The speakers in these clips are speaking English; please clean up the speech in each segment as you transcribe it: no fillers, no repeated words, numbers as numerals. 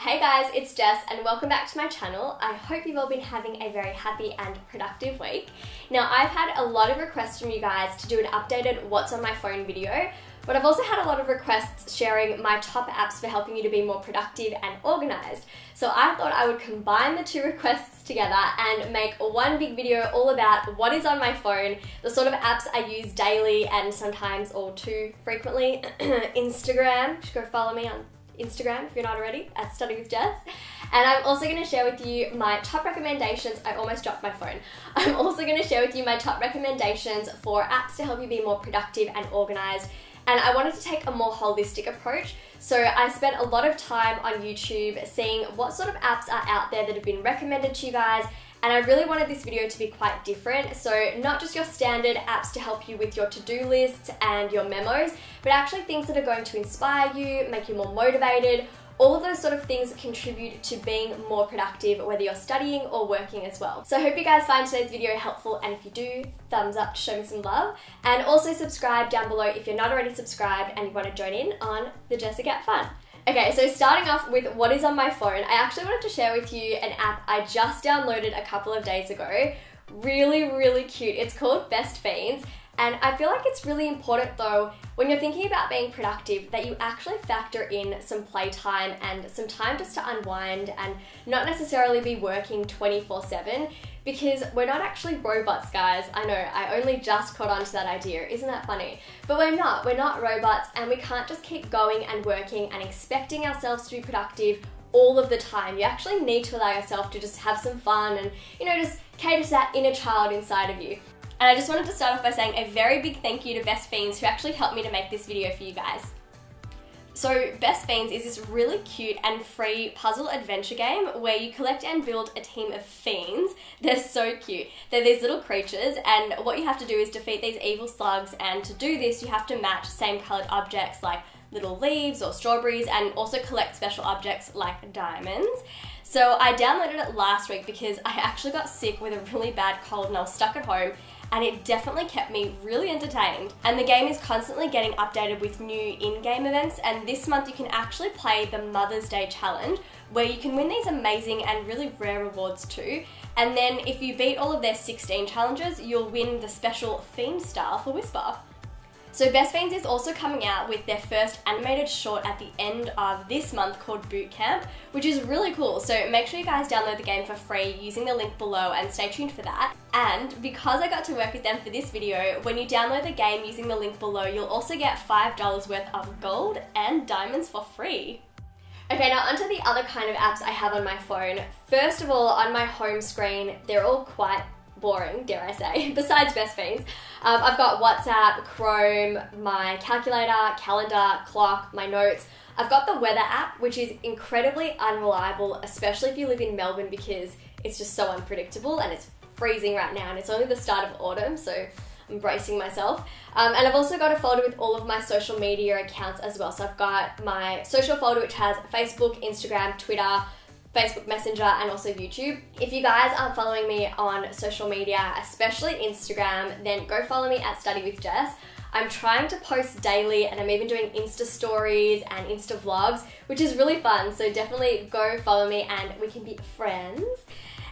Hey guys, it's Jess and welcome back to my channel. I hope you've all been having a very happy and productive week. Now, I've had a lot of requests from you guys to do an updated what's on my phone video, but I've also had a lot of requests sharing my top apps for helping you to be more productive and organized. So I thought I would combine the two requests together and make one big video all about what is on my phone, the sort of apps I use daily and sometimes all too frequently. Instagram, you should go follow me on Instagram if you're not already, at Study with Jess. And I'm also going to share with you my top recommendations. I almost dropped my phone. I'm also going to share with you my top recommendations for apps to help you be more productive and organized. And I wanted to take a more holistic approach. So I spent a lot of time on YouTube seeing what sort of apps are out there that have been recommended to you guys. And I really wanted this video to be quite different. So not just your standard apps to help you with your to-do lists and your memos, but actually things that are going to inspire you, make you more motivated. All of those sort of things contribute to being more productive, whether you're studying or working as well. So I hope you guys find today's video helpful, and if you do, thumbs up to show me some love. And also subscribe down below if you're not already subscribed and you want to join in on the Jessica at Fun. Okay, so starting off with what is on my phone, I actually wanted to share with you an app I just downloaded a couple of days ago. Really cute. It's called Best Fiends. And I feel like it's really important though, when you're thinking about being productive, that you actually factor in some playtime and some time just to unwind and not necessarily be working 24/7, because we're not actually robots, guys. I know, I only just caught on to that idea. Isn't that funny? But we're not robots, and we can't just keep going and working and expecting ourselves to be productive all of the time. You actually need to allow yourself to just have some fun and, just cater to that inner child inside of you. And I just wanted to start off by saying a very big thank you to Best Fiends, who actually helped me to make this video for you guys. So Best Fiends is this really cute and free puzzle adventure game where you collect and build a team of fiends. They're so cute. They're these little creatures, and what you have to do is defeat these evil slugs, and to do this you have to match same coloured objects like little leaves or strawberries, and also collect special objects like diamonds. So I downloaded it last week because I actually got sick with a really bad cold and I was stuck at home, and it definitely kept me really entertained. And the game is constantly getting updated with new in-game events, and this month you can actually play the Mother's Day Challenge, where you can win these amazing and really rare rewards too. And then if you beat all of their 16 challenges, you'll win the special Fiend Star for Whisper. So Best Fiends is also coming out with their first animated short at the end of this month called Boot Camp, which is really cool. So make sure you guys download the game for free using the link below, and stay tuned for that. And because I got to work with them for this video, when you download the game using the link below, you'll also get $5 worth of gold and diamonds for free. Okay, now onto the other kind of apps I have on my phone. First of all, on my home screen, they're all quite boring, dare I say, besides Best Fiends. I've got WhatsApp, Chrome, my calculator, calendar, clock, my notes. I've got the weather app, which is incredibly unreliable, especially if you live in Melbourne, because it's just so unpredictable, and it's freezing right now, and it's only the start of autumn, so I'm bracing myself. And I've also got a folder with all of my social media accounts as well. So I've got my social folder, which has Facebook, Instagram, Twitter, Facebook Messenger, and also YouTube. If you guys aren't following me on social media, especially Instagram, then go follow me at Study with Jess. I'm trying to post daily, and I'm even doing Insta stories and Insta vlogs, which is really fun. So definitely go follow me and we can be friends.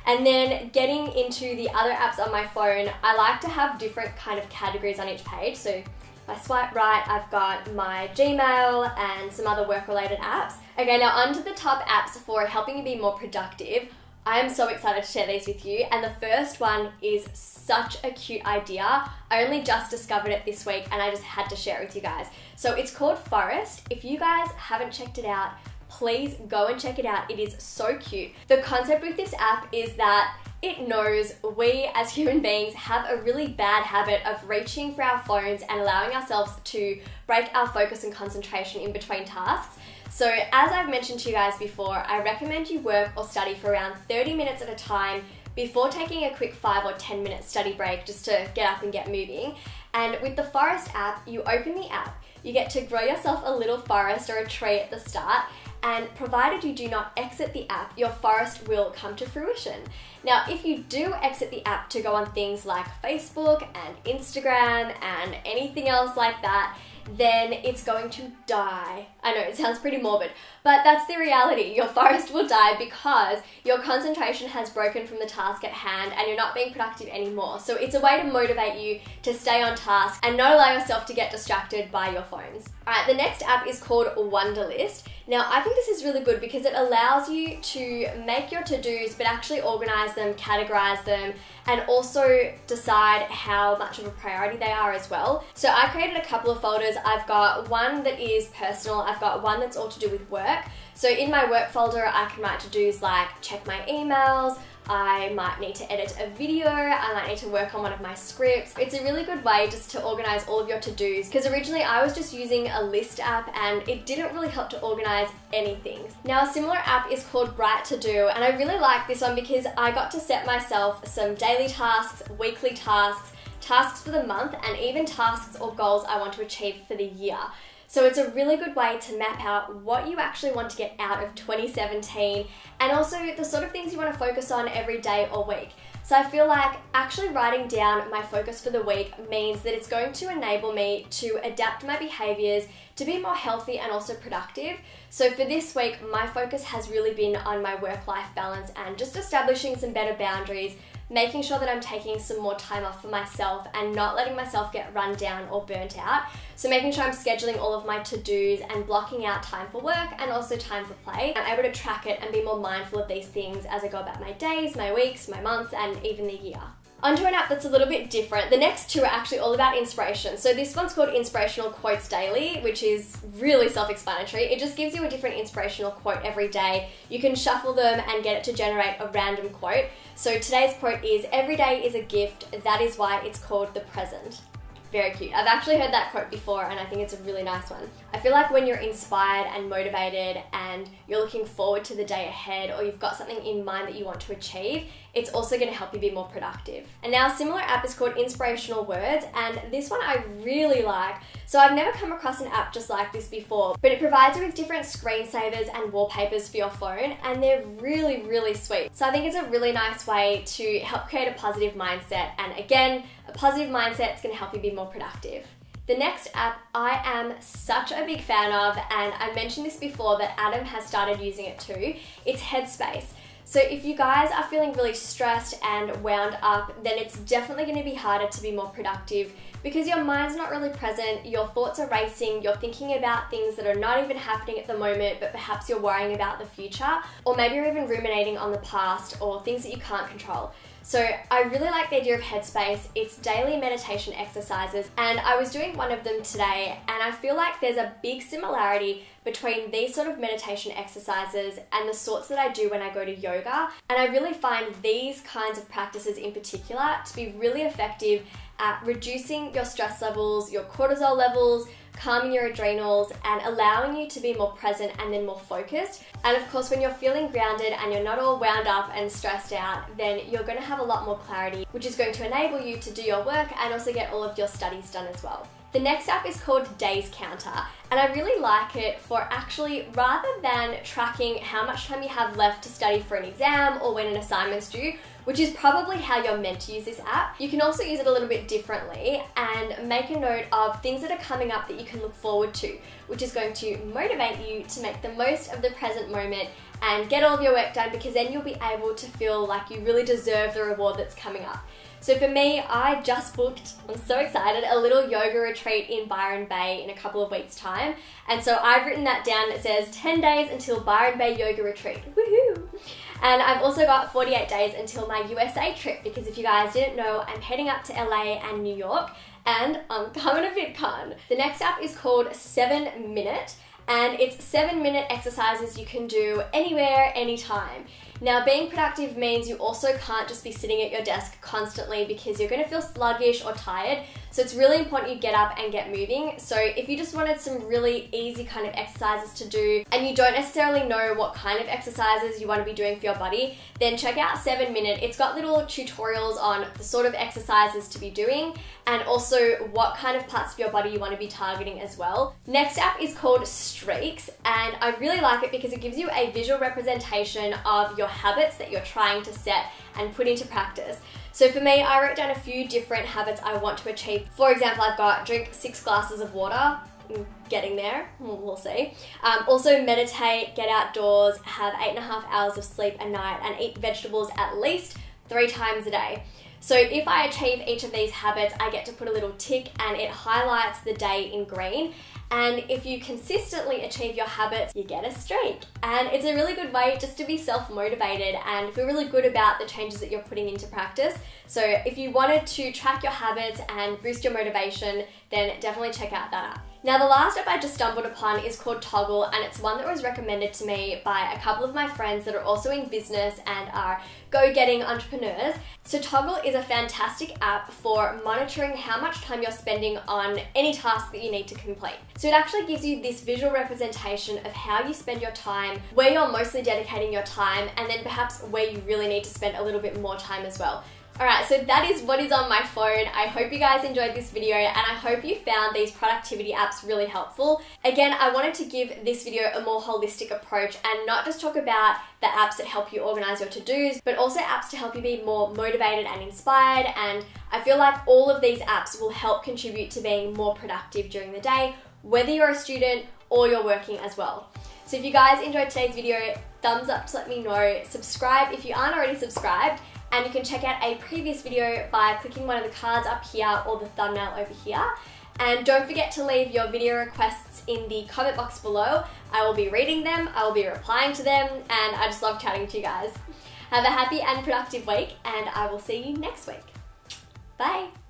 And then getting into the other apps on my phone, I like to have different kind of categories on each page. So if I swipe right, I've got my Gmail and some other work-related apps. Okay, now onto the top apps for helping you be more productive. I am so excited to share these with you, and the first one is such a cute idea. I only just discovered it this week, and I just had to share it with you guys. So it's called Forest. If you guys haven't checked it out, please go and check it out. It is so cute. The concept with this app is that it knows we as human beings have a really bad habit of reaching for our phones and allowing ourselves to break our focus and concentration in between tasks. So as I've mentioned to you guys before, I recommend you work or study for around 30 minutes at a time before taking a quick 5 or 10 minute study break just to get up and get moving. And with the Forest app, you open the app, you get to grow yourself a little forest or a tree at the start, and provided you do not exit the app, your forest will come to fruition. Now, if you do exit the app to go on things like Facebook and Instagram and anything else like that, then it's going to die. I know, it sounds pretty morbid, but that's the reality. Your forest will die because your concentration has broken from the task at hand and you're not being productive anymore. So it's a way to motivate you to stay on task and not allow yourself to get distracted by your phones. Alright, the next app is called Wunderlist. Now, I think this is really good because it allows you to make your to-dos but actually organize them, categorize them, and also decide how much of a priority they are as well. So I created a couple of folders. I've got one that is personal, I've got one that's all to do with work. So in my work folder, I can write to-dos like check my emails, I might need to edit a video, I might need to work on one of my scripts. It's a really good way just to organize all of your to-dos, because originally I was just using a list app and it didn't really help to organize anything. Now, a similar app is called Bright To Do, and I really like this one because I got to set myself some daily tasks, weekly tasks, tasks for the month, and even tasks or goals I want to achieve for the year. So it's a really good way to map out what you actually want to get out of 2017 and also the sort of things you want to focus on every day or week. So I feel like actually writing down my focus for the week means that it's going to enable me to adapt my behaviors to be more healthy and also productive. So for this week, my focus has really been on my work-life balance and just establishing some better boundaries, making sure that I'm taking some more time off for myself and not letting myself get run down or burnt out. So making sure I'm scheduling all of my to-dos and blocking out time for work and also time for play. I'm able to track it and be more mindful of these things as I go about my days, my weeks, my months, and even the year. Onto an app that's a little bit different. The next two are actually all about inspiration. So this one's called Inspirational Quotes Daily, which is really self-explanatory. It just gives you a different inspirational quote every day. You can shuffle them and get it to generate a random quote. So today's quote is, "Every day is a gift, that is why it's called the present." Very cute. I've actually heard that quote before and I think it's a really nice one. I feel like when you're inspired and motivated and you're looking forward to the day ahead, or you've got something in mind that you want to achieve, it's also going to help you be more productive. And now a similar app is called Inspirational Words, and this one I really like. So I've never come across an app just like this before, but it provides you with different screensavers and wallpapers for your phone, and they're really, really sweet. So I think it's a really nice way to help create a positive mindset, and again, a positive mindset is going to help you be more productive. The next app I am such a big fan of, and I mentioned this before, but Adam has started using it too. It's Headspace. So if you guys are feeling really stressed and wound up, then it's definitely going to be harder to be more productive because your mind's not really present, your thoughts are racing, you're thinking about things that are not even happening at the moment, but perhaps you're worrying about the future, or maybe you're even ruminating on the past or things that you can't control. So I really like the idea of Headspace. It's daily meditation exercises, and I was doing one of them today, and I feel like there's a big similarity between these sort of meditation exercises and the sorts that I do when I go to yoga. And I really find these kinds of practices in particular to be really effective at reducing your stress levels, your cortisol levels, calming your adrenals, and allowing you to be more present and then more focused. And of course, when you're feeling grounded and you're not all wound up and stressed out, then you're going to have a lot more clarity, which is going to enable you to do your work and also get all of your studies done as well. The next app is called Days Counter, and I really like it for actually, rather than tracking how much time you have left to study for an exam or when an assignment's due, which is probably how you're meant to use this app, you can also use it a little bit differently and make a note of things that are coming up that you can look forward to, which is going to motivate you to make the most of the present moment and get all of your work done, because then you'll be able to feel like you really deserve the reward that's coming up. So for me, I just booked, I'm so excited, a little yoga retreat in Byron Bay in a couple of weeks' time. And so I've written that down. It says 10 days until Byron Bay yoga retreat. Woohoo! And I've also got 48 days until my USA trip, because if you guys didn't know, I'm heading up to LA and New York, and I'm coming to VidCon. The next app is called 7 Minute, and it's 7-minute exercises you can do anywhere, anytime. Now, being productive means you also can't just be sitting at your desk constantly because you're going to feel sluggish or tired. So it's really important you get up and get moving. So if you just wanted some really easy kind of exercises to do and you don't necessarily know what kind of exercises you want to be doing for your body, then check out 7 Minute. It's got little tutorials on the sort of exercises to be doing and also what kind of parts of your body you want to be targeting as well. Next app is called Streaks, and I really like it because it gives you a visual representation of your habits that you're trying to set and put into practice. So for me, I wrote down a few different habits I want to achieve. For example, I've got drink 6 glasses of water. getting there, we'll see. Also meditate, get outdoors, have 8.5 hours of sleep a night, and eat vegetables at least 3 times a day. So if I achieve each of these habits, I get to put a little tick and it highlights the day in green. And if you consistently achieve your habits, you get a streak. And it's a really good way just to be self-motivated and feel really good about the changes that you're putting into practice. So if you wanted to track your habits and boost your motivation, then definitely check out that app. Now the last app I just stumbled upon is called Toggl, and it's one that was recommended to me by a couple of my friends that are also in business and are go-getting entrepreneurs. So Toggl is a fantastic app for monitoring how much time you're spending on any task that you need to complete. So it actually gives you this visual representation of how you spend your time, where you're mostly dedicating your time, and then perhaps where you really need to spend a little bit more time as well. Alright, so that is what is on my phone. I hope you guys enjoyed this video and I hope you found these productivity apps really helpful. Again, I wanted to give this video a more holistic approach and not just talk about the apps that help you organize your to-dos, but also apps to help you be more motivated and inspired. And I feel like all of these apps will help contribute to being more productive during the day, whether you're a student or you're working as well. So if you guys enjoyed today's video, thumbs up to let me know. Subscribe if you aren't already subscribed. And you can check out a previous video by clicking one of the cards up here or the thumbnail over here. And don't forget to leave your video requests in the comment box below. I will be reading them, I will be replying to them, and I just love chatting to you guys. Have a happy and productive week, and I will see you next week. Bye.